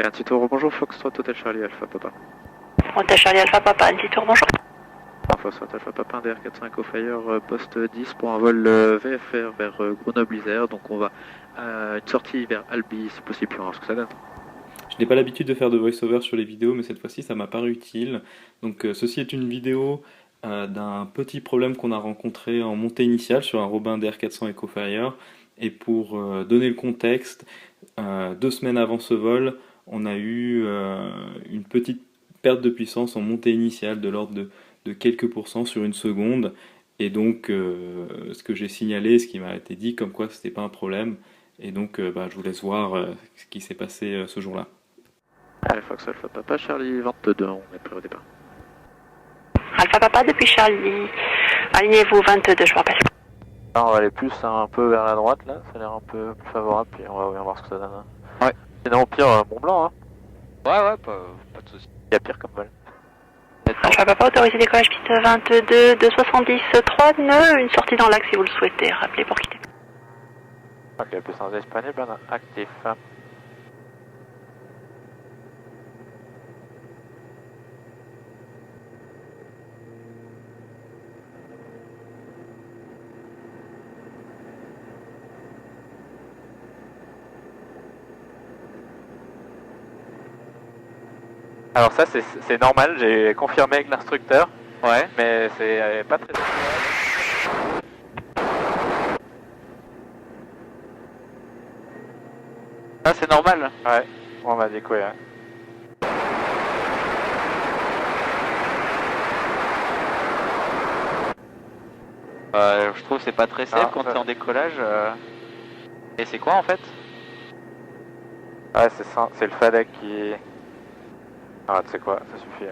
un petit tour, bonjour Foxtrot Hotel Charlie Alpha Papa. Hotel Charlie Alpha Papa, un petit tour, bonjour. Foxtrot Alpha Papa, DR45 au Fire, poste 10 pour un vol VFR vers Grenoble-Isère, donc on va à une sortie vers Albi si possible, puis on va voir ce que ça donne. Je n'ai pas l'habitude de faire de voice-over sur les vidéos, mais cette fois-ci ça m'a paru utile. Donc ceci est une vidéo d'un petit problème qu'on a rencontré en montée initiale sur un Robin DR400 EcoFlyer. Et pour donner le contexte, 2 semaines avant ce vol, on a eu une petite perte de puissance en montée initiale de l'ordre de quelques pourcents sur une seconde. Et donc ce que j'ai signalé, ce qui m'a été dit, comme quoi c'était pas un problème. Et donc je vous laisse voir ce qui s'est passé ce jour-là. Allez Fox Alpha Papa, Charlie 22, on est prêt au départ. Alpha Papa depuis Charlie, alignez-vous 22, je vous rappelle. Là, on va aller plus un peu vers la droite, là, ça a l'air un peu plus favorable, puis on va bien voir ce que ça donne. Hein. Ouais. Sinon, au pire, Mont Blanc, hein. Ouais, pas de soucis. Il y a pire comme vol. Alpha Papa, autorisé décollage piste 22, 270, 3 nœuds, une sortie dans l'axe si vous le souhaitez, rappelez pour quitter. Ok, puissance disponible, actif. Alors ça c'est normal, j'ai confirmé avec l'instructeur. Ouais. Mais c'est pas très... Ah, c'est normal. Ouais, on va décoller. Hein. Je trouve que c'est pas très safe quand t'es en décollage. Et c'est quoi en fait? Ouais, c'est le FADEC qui... Ah, tu sais quoi, ça suffit.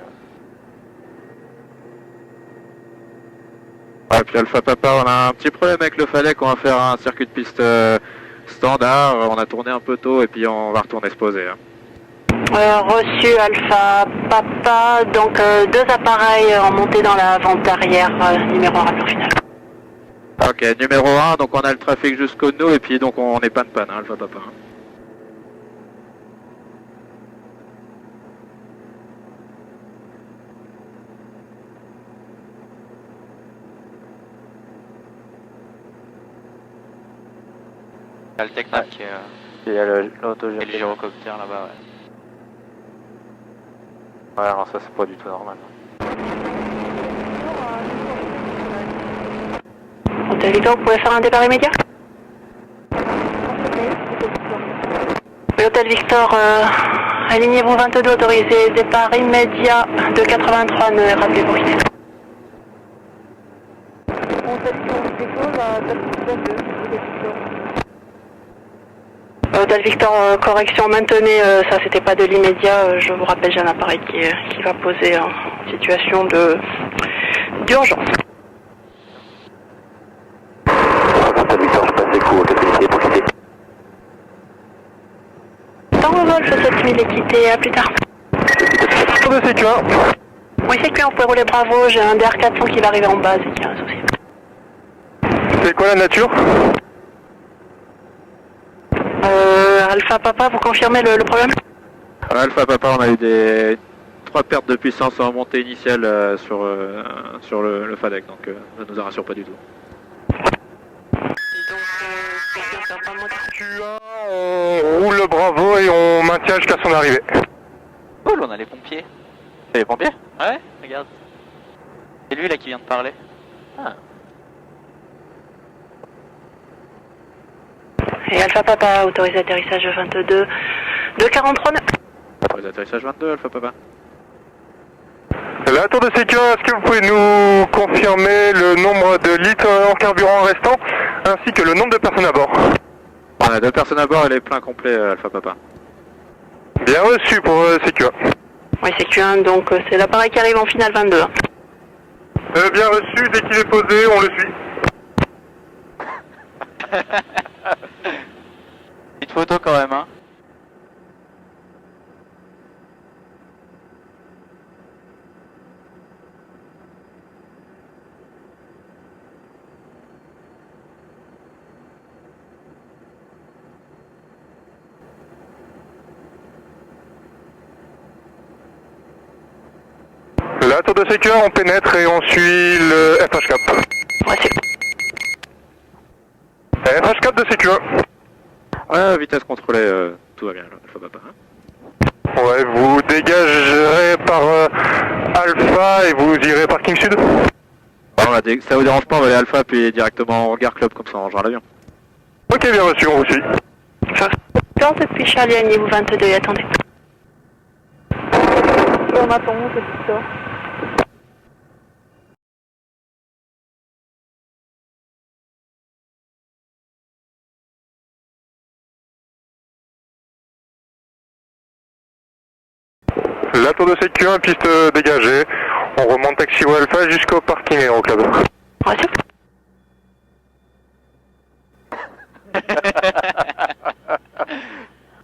Ouais, puis Alpha Papa, on a un petit problème avec le FADEC, on va faire un circuit de piste standard, on a tourné un peu tôt et puis on va retourner se poser. Hein. Reçu Alpha Papa, donc 2 appareils en montée dans la vente arrière, numéro 1 rappel final. Ok, numéro 1, donc on a le trafic jusqu'au nous et puis donc on n'est pas de panne, hein, Alpha Papa. Hein. Il y a le Technac Il y a l'autogène. et le gyrocoptère là-bas, ouais. Ouais, non, ça c'est pas du tout normal. Hôtel Victor, vous pouvez faire un départ immédiat? L'hôtel Victor, alignez-vous 22, autorisé départ immédiat de 83 nœuds, rappelez pour quitter. Hôtel Victor, correction, maintenez, ça c'était pas de l'immédiat, je vous rappelle j'ai un appareil qui va poser en situation d'urgence. Hôtel Victor, je passe les coups, hôtel Félicité pour quitter. Dans le vol, je souhaite 1000 équité, à plus tard. Tour de CQ1. Oui, CQ1, vous pouvez rouler bravo, j'ai un DR400 qui va arriver en base et qui a un souci. C'est quoi la nature? Alpha Papa, vous confirmez le problème? Alpha Papa, on a eu 3 pertes de puissance en montée initiale sur le FADEC, donc ça nous a rassure pas du tout. On roule le Bravo et on maintient jusqu'à son arrivée. Cool, on a les pompiers. C'est les pompiers? Ouais, regarde. C'est lui là qui vient de parler. Ah. Et Alpha Papa, autorisé atterrissage 22, 243 nœuds. Autorisé atterrissage 22, Alpha Papa. La tour de sécurité, est-ce que vous pouvez nous confirmer le nombre de litres en carburant restant ainsi que le nombre de personnes à bord? On a 2 personnes à bord et les pleins complets, Alpha Papa. Bien reçu pour sécurité. Oui, CQ1, donc c'est l'appareil qui arrive en finale 22. Bien reçu, dès qu'il est posé, on le suit. Petite photo quand même, hein. La tour de sécurité, on pénètre et on suit le FH Cap. Ouais, c'est FH Cap de sécurité. Ouais, vitesse contrôlée, tout va bien, Alpha Papa. Hein. Ouais, vous dégagerez par Alpha et vous irez par King Sud. Bon, ça vous dérange pas, on va aller Alpha puis directement au Hangar Club, comme ça on rangera l'avion. Ok, bien reçu, on vous suit. depuis Charlie à niveau 22, attendez. On attend, c'est Victor. La tour de sécurité, piste dégagée. On remonte taxiway Alpha jusqu'au parking Aéroclub. Ouais, c'est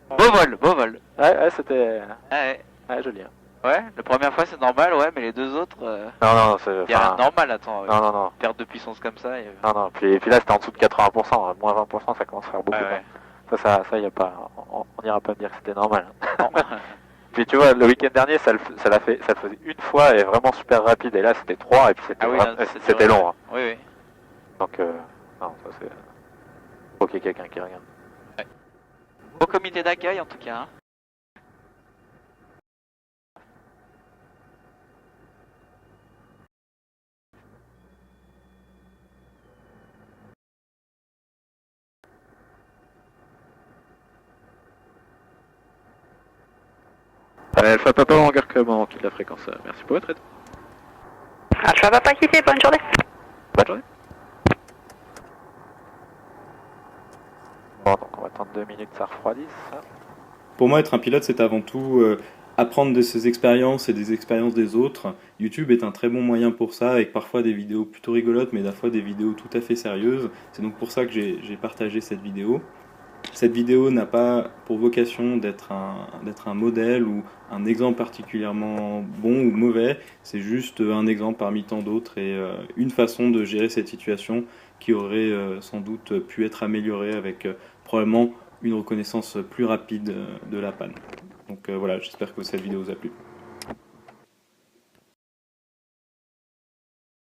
Beau vol, beau vol. Ouais, c'était... Ouais, Ouais, joli. Hein. ouais, la première fois c'est normal, ouais, mais les deux autres... Non, c'est... Il y a normal, attends. Non. Perte de puissance comme ça. Non, puis là c'était en dessous de 80%, moins 20% ça commence à faire beaucoup. Ouais. Ça y a pas... On n'ira pas me dire que c'était normal. Puis tu vois, le week-end dernier, ça le faisait une fois et vraiment super rapide. Et là, c'était 3 et puis c'était long. Hein. Oui. Donc, non, ça c'est... Faut qu'il y ait quelqu'un qui regarde. Ouais. Beau comité d'accueil en tout cas. Hein. Alpha Papa au Hangar Club, on quitte la fréquence. Merci pour votre aide. Alpha va pas quitter, bonne journée. Bonne journée. Bon, donc on va attendre 2 minutes, ça refroidisse. Pour moi, être un pilote, c'est avant tout apprendre de ses expériences et des expériences des autres. YouTube est un très bon moyen pour ça, avec parfois des vidéos plutôt rigolotes, mais parfois des vidéos tout à fait sérieuses. C'est donc pour ça que j'ai partagé cette vidéo. Cette vidéo n'a pas pour vocation d'être un modèle ou un exemple particulièrement bon ou mauvais, c'est juste un exemple parmi tant d'autres et une façon de gérer cette situation qui aurait sans doute pu être améliorée avec probablement une reconnaissance plus rapide de la panne. Donc voilà, j'espère que cette vidéo vous a plu.